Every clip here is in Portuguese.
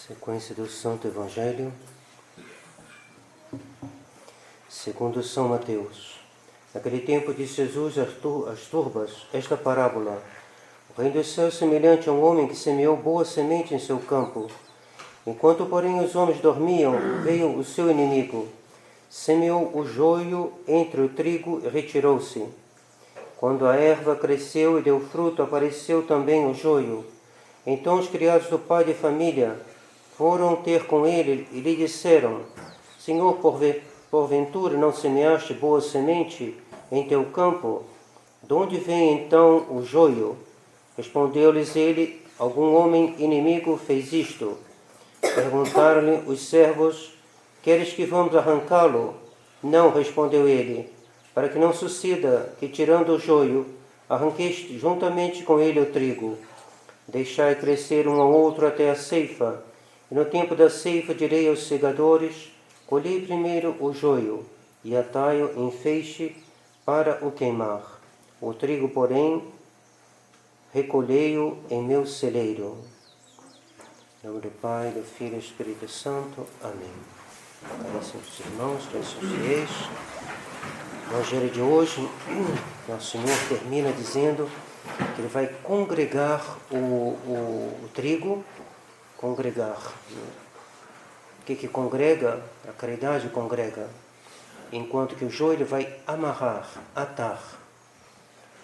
Sequência do Santo Evangelho segundo São Mateus. Naquele tempo disse Jesus às turbas esta parábola: O reino dos céus é semelhante a um homem que semeou boa semente em seu campo. Enquanto, porém, os homens dormiam, veio o seu inimigo, semeou o joio entre o trigo e retirou-se. Quando a erva cresceu e deu fruto, apareceu também o joio. Então os criados do pai de família foram ter com ele e lhe disseram: Senhor, porventura não semeaste boa semente em teu campo? De onde vem então o joio? Respondeu-lhes ele: Algum homem inimigo fez isto. Perguntaram-lhe os servos: Queres que vamos arrancá-lo? Não, respondeu ele, para que não suceda que, tirando o joio, arranqueis juntamente com ele o trigo. Deixai crescer um ao outro até a ceifa, e no tempo da ceifa direi aos segadores: Colhei primeiro o joio, e atai-o em feixe para o queimar. O trigo, porém, recolhei-o em meu celeiro. Em nome do Pai, do Filho e do Espírito Santo. Amém. Caríssimos irmãos, caríssimos fiéis, o Evangelho de hoje, Nosso Senhor termina dizendo que Ele vai congregar o trigo, congregar. O que congrega? A caridade congrega. Enquanto que o joio Ele vai amarrar, atar,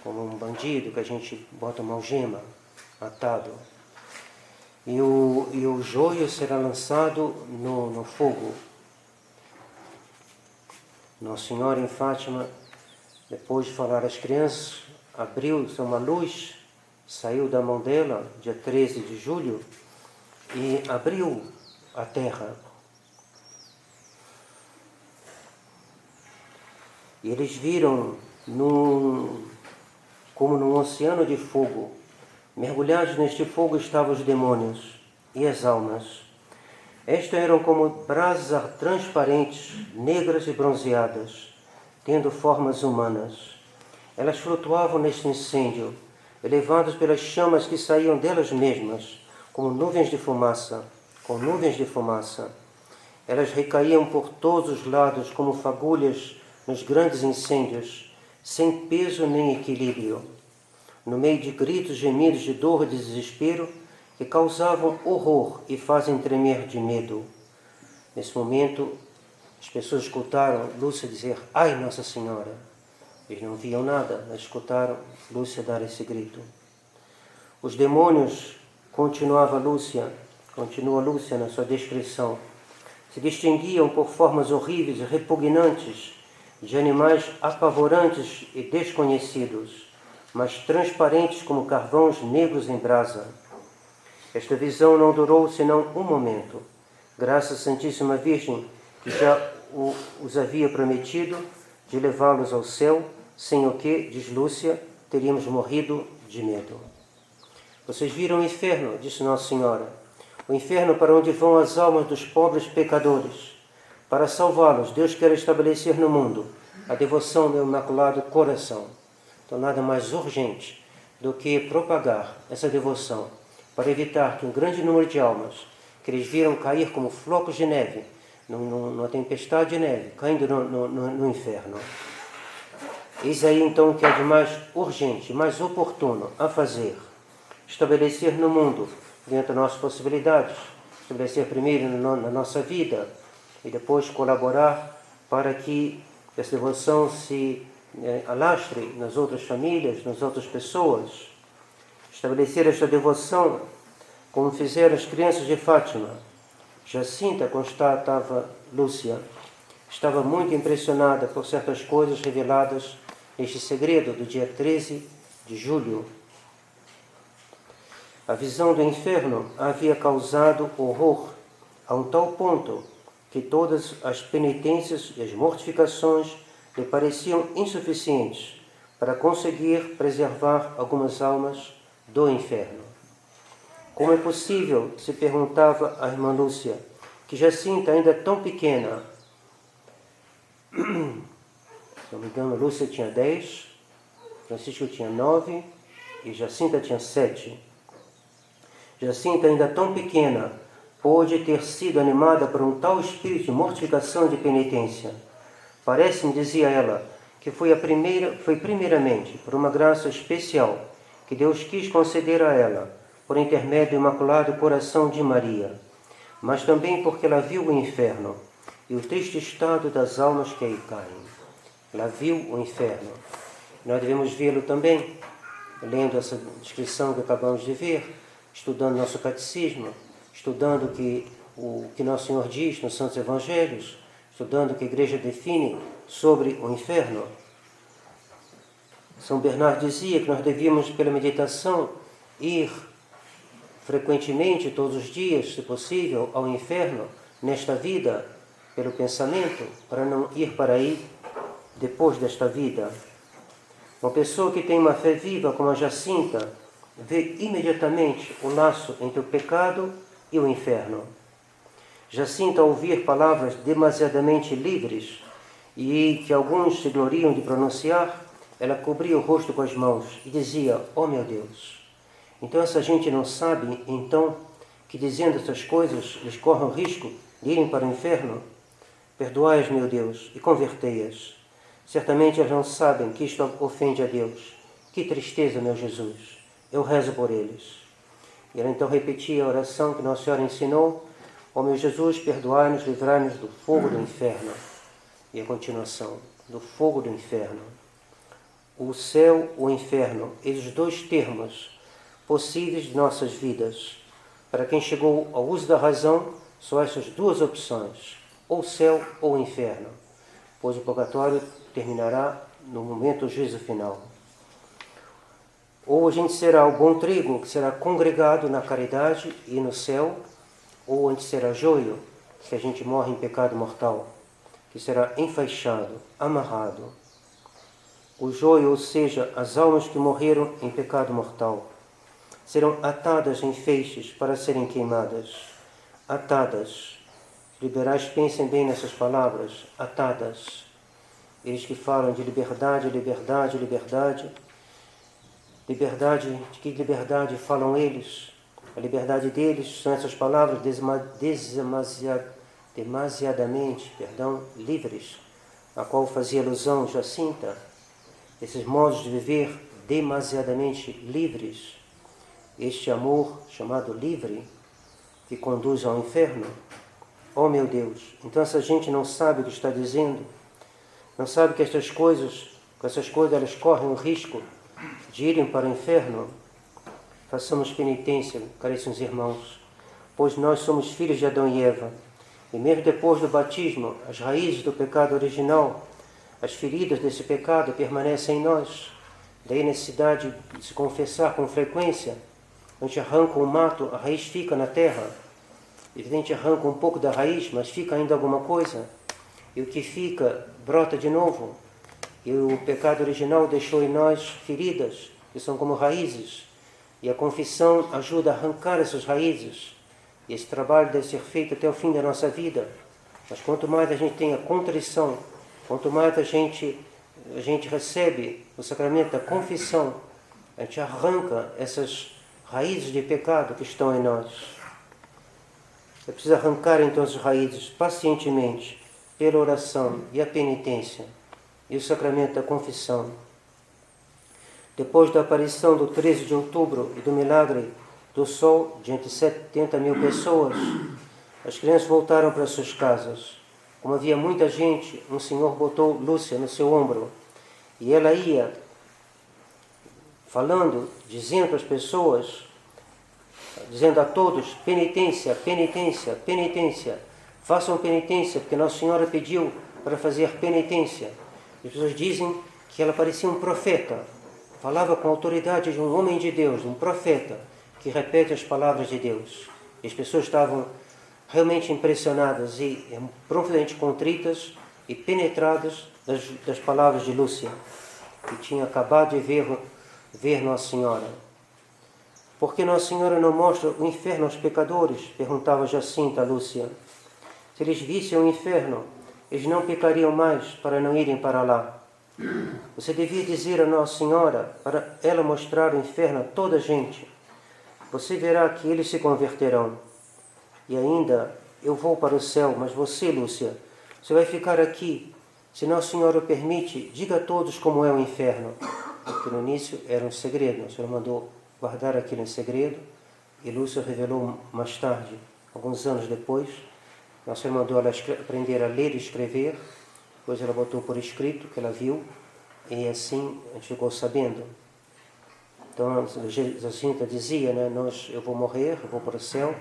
como um bandido que a gente bota uma algema, atado. E o joio será lançado no fogo. Nossa Senhora em Fátima, depois de falar às crianças, abriu-se uma luz, saiu da mão dela, dia 13 de julho, e abriu a terra. E eles viram, como num oceano de fogo, mergulhados neste fogo estavam os demônios e as almas. Estas eram como brasas transparentes, negras e bronzeadas, tendo formas humanas. Elas flutuavam neste incêndio, elevadas pelas chamas que saíam delas mesmas, como nuvens de fumaça, com nuvens de fumaça. Elas recaíam por todos os lados como fagulhas nos grandes incêndios, sem peso nem equilíbrio, no meio de gritos, gemidos de dor e de desespero, que causavam horror e fazem tremer de medo. Nesse momento, as pessoas escutaram Lúcia dizer: Ai, Nossa Senhora! Eles não viam nada, mas escutaram Lúcia dar esse grito. Os demônios, continua Lúcia na sua descrição, se distinguiam por formas horríveis e repugnantes de animais apavorantes e desconhecidos, mas transparentes como carvões negros em brasa. Esta visão não durou senão um momento, graças à Santíssima Virgem, que já os havia prometido de levá-los ao céu, sem o que, diz Lúcia, teríamos morrido de medo. Vocês viram o inferno, disse Nossa Senhora, o inferno para onde vão as almas dos pobres pecadores. Para salvá-los, Deus quer estabelecer no mundo a devoção do Imaculado Coração. Então, nada mais urgente do que propagar essa devoção, para evitar que um grande número de almas, que eles viram cair como flocos de neve, numa tempestade de neve, caindo no inferno. Eis aí então o que é de mais urgente, mais oportuno a fazer: estabelecer no mundo, dentro das nossas possibilidades, estabelecer primeiro na nossa vida e depois colaborar para que essa devoção se alastre nas outras famílias, nas outras pessoas. Estabelecer esta devoção, como fizeram as crianças de Fátima. Jacinta, constatava Lúcia, estava muito impressionada por certas coisas reveladas neste segredo do dia 13 de julho. A visão do inferno havia causado horror a um tal ponto que todas as penitências e as mortificações lhe pareciam insuficientes para conseguir preservar algumas almas do inferno. Como é possível, se perguntava a irmã Lúcia, que Jacinta, ainda tão pequena, se não me engano, Lúcia tinha 10, Francisco tinha 9 e Jacinta tinha 7. Jacinta, ainda tão pequena, pôde ter sido animada por um tal espírito de mortificação e de penitência? Parece-me, dizia ela, que foi primeiramente por uma graça especial que Deus quis conceder a ela, por intermédio do Imaculado Coração de Maria, mas também porque ela viu o inferno e o triste estado das almas que aí caem. Ela viu o inferno. Nós devemos vê-lo também, lendo essa descrição que acabamos de ver, estudando nosso catecismo, estudando o que Nosso Senhor diz nos Santos Evangelhos, estudando o que a Igreja define sobre o inferno. São Bernardo dizia que nós devíamos, pela meditação, ir frequentemente, todos os dias, se possível, ao inferno, nesta vida, pelo pensamento, para não ir para aí depois desta vida. Uma pessoa que tem uma fé viva, como a Jacinta, vê imediatamente o laço entre o pecado e o inferno. Jacinta, ao ouvir palavras demasiadamente livres e que alguns se gloriam de pronunciar, ela cobria o rosto com as mãos e dizia: "Oh meu Deus!" Então essa gente não sabe, então, que dizendo essas coisas, eles correm o risco de irem para o inferno? Perdoai-as, meu Deus, e convertei-as. Certamente elas não sabem que isto ofende a Deus. Que tristeza, meu Jesus! Eu rezo por eles. E ela então repetia a oração que Nossa Senhora ensinou: ó meu Jesus, perdoai-nos, livrai-nos do fogo do inferno. E a continuação: do fogo do inferno. O céu, o inferno, esses dois termos possíveis de nossas vidas. Para quem chegou ao uso da razão, só essas duas opções: ou céu ou inferno, pois o purgatório terminará no momento do juízo final. Ou a gente será o bom trigo, que será congregado na caridade e no céu, ou a gente será joio, que a gente morre em pecado mortal, que será enfaixado, amarrado. O joio, ou seja, as almas que morreram em pecado mortal, serão atadas em feixes para serem queimadas. Atadas. Os liberais pensem bem nessas palavras. Atadas. Eles que falam de liberdade, liberdade, liberdade. Liberdade, de que liberdade falam eles? A liberdade deles são essas palavras demasiadamente, livres, a qual fazia alusão Jacinta. Esses modos de viver demasiadamente livres, este amor chamado livre, que conduz ao inferno. Oh meu Deus, então essa gente não sabe o que está dizendo, não sabe que com essas coisas elas correm o risco de irem para o inferno. Façamos penitência, caríssimos irmãos, pois nós somos filhos de Adão e Eva, e mesmo depois do batismo, as raízes do pecado original, as feridas desse pecado permanecem em nós. Daí a necessidade de se confessar com frequência. A gente arranca um mato, a raiz fica na terra. E a gente arranca um pouco da raiz, mas fica ainda alguma coisa. E o que fica, brota de novo. E o pecado original deixou em nós feridas, que são como raízes. E a confissão ajuda a arrancar essas raízes. E esse trabalho deve ser feito até o fim da nossa vida. Mas quanto mais a gente tem a contrição, quanto mais a gente recebe o sacramento da confissão, a gente arranca essas raízes de pecado que estão em nós. É preciso arrancar então as raízes pacientemente, pela oração e a penitência e o sacramento da confissão. Depois da aparição do 13 de outubro e do milagre do sol diante de 70 mil pessoas, as crianças voltaram para suas casas. Como havia muita gente, um senhor botou Lúcia no seu ombro e ela ia falando, dizendo às pessoas, dizendo a todos: penitência, penitência, penitência, façam penitência, porque Nossa Senhora pediu para fazer penitência. As pessoas dizem que ela parecia um profeta, falava com a autoridade de um homem de Deus, de um profeta, que repete as palavras de Deus. E as pessoas estavam realmente impressionadas e profundamente contritas e penetradas das palavras de Lúcia, que tinha acabado de ver Nossa Senhora. Por que Nossa Senhora não mostra o inferno aos pecadores? Perguntava Jacinta a Lúcia. Se eles vissem o inferno, eles não pecariam mais para não irem para lá. Você devia dizer a Nossa Senhora para ela mostrar o inferno a toda a gente. Você verá que eles se converterão. E ainda, eu vou para o céu, mas você, Lúcia, você vai ficar aqui. Se Nossa Senhora o permite, diga a todos como é o inferno. Porque no início era um segredo. Nossa Senhora mandou guardar aquilo em segredo. E Lúcia revelou mais tarde, alguns anos depois. Nossa Senhora mandou ela aprender a ler e escrever. Depois ela botou por escrito, que ela viu. E assim a gente ficou sabendo. Então, Jacinta dizia, né, eu vou morrer, eu vou para o céu,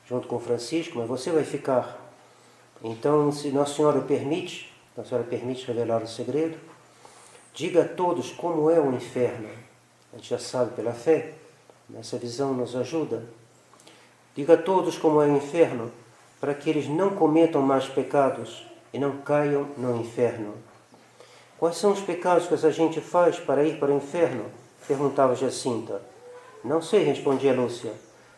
junto com Francisco, mas você vai ficar. Então, se Nossa Senhora permite, Nossa Senhora permite revelar o segredo, diga a todos como é o inferno. A gente já sabe pela fé, essa visão nos ajuda. Diga a todos como é o inferno, para que eles não cometam mais pecados e não caiam no inferno. Quais são os pecados que essa gente faz para ir para o inferno? Perguntava Jacinta. Não sei, respondia Lúcia.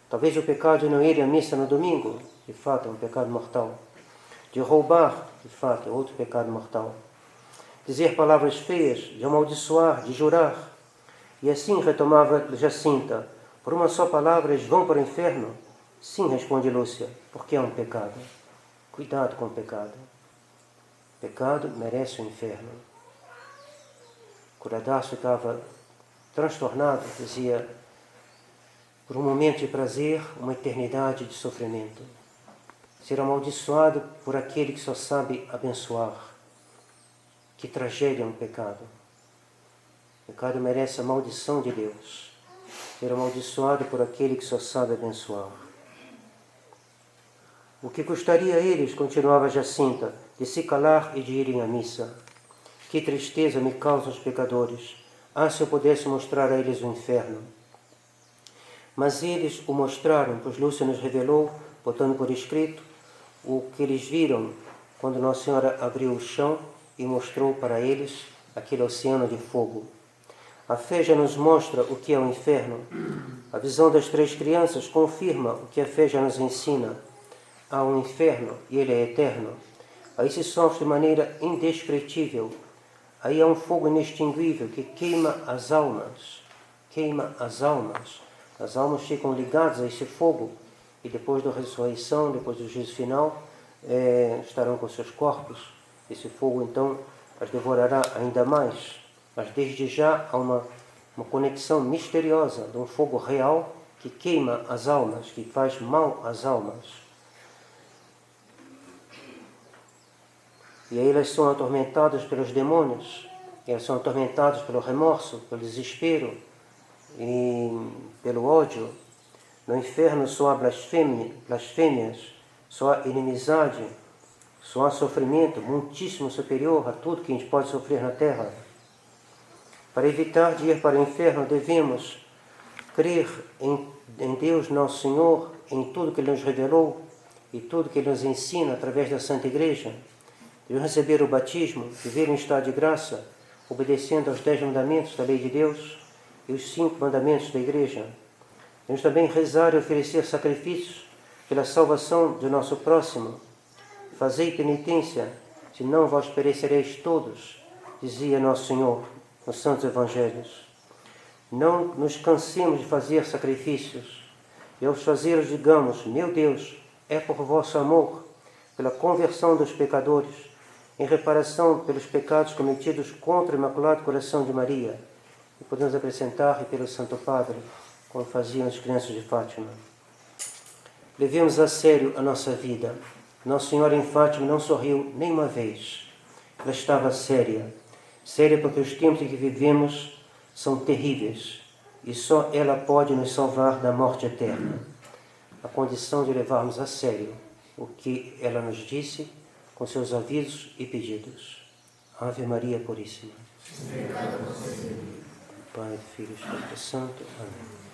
Talvez o pecado de não ir à missa no domingo, de fato é um pecado mortal. De roubar, de fato é outro pecado mortal. Dizer palavras feias, de amaldiçoar, de jurar. E assim retomava Jacinta. Por uma só palavra eles vão para o inferno? Sim, responde Lúcia, porque é um pecado. Cuidado com o pecado. Pecado merece o inferno. Curadas ficava transtornado, dizia, por um momento de prazer, uma eternidade de sofrimento. Ser amaldiçoado por aquele que só sabe abençoar. Que tragédia é um pecado. O pecado merece a maldição de Deus. Ser amaldiçoado por aquele que só sabe abençoar. O que custaria a eles, continuava Jacinta, de se calar e de irem à missa? Que tristeza me causam os pecadores. Ah, se eu pudesse mostrar a eles o inferno. Mas eles o mostraram, pois Lúcia nos revelou, botando por escrito, o que eles viram quando Nossa Senhora abriu o chão e mostrou para eles aquele oceano de fogo. A fé já nos mostra o que é o inferno. A visão das 3 crianças confirma o que a fé já nos ensina. Há um inferno e ele é eterno. Aí se sofre de maneira indescritível. Aí há um fogo inextinguível que queima as almas. Queima as almas. As almas ficam ligadas a esse fogo e depois da ressurreição, depois do juízo final, estarão com seus corpos. Esse fogo então as devorará ainda mais. Mas desde já há uma conexão misteriosa de um fogo real que queima as almas, que faz mal às almas. E aí elas são atormentadas pelos demônios, elas são atormentadas pelo remorso, pelo desespero e pelo ódio. No inferno só há blasfêmias, só há inimizade, só há sofrimento muitíssimo superior a tudo que a gente pode sofrer na terra. Para evitar de ir para o inferno, devemos crer em Deus Nosso Senhor, em tudo que Ele nos revelou e tudo que Ele nos ensina através da Santa Igreja. Devemos receber o batismo, viver em estado de graça, obedecendo aos 10 mandamentos da lei de Deus e os 5 mandamentos da Igreja. Devemos também rezar e oferecer sacrifícios pela salvação do nosso próximo. Fazei penitência, senão vós perecereis todos, dizia Nosso Senhor nos Santos Evangelhos. Não nos cansemos de fazer sacrifícios e aos fazê-los digamos, meu Deus, é por vosso amor, pela conversão dos pecadores, em reparação pelos pecados cometidos contra o Imaculado Coração de Maria, e podemos acrescentar pelo Santo Padre, como faziam as crianças de Fátima. Levemos a sério a nossa vida. Nossa Senhora em Fátima não sorriu nem uma vez. Ela estava séria. Séria porque os tempos em que vivemos são terríveis e só ela pode nos salvar da morte eterna. A condição de levarmos a sério o que ela nos disse com seus avisos e pedidos. Ave Maria Puríssima. Pai, do Filho e do Espírito Santo. Amém.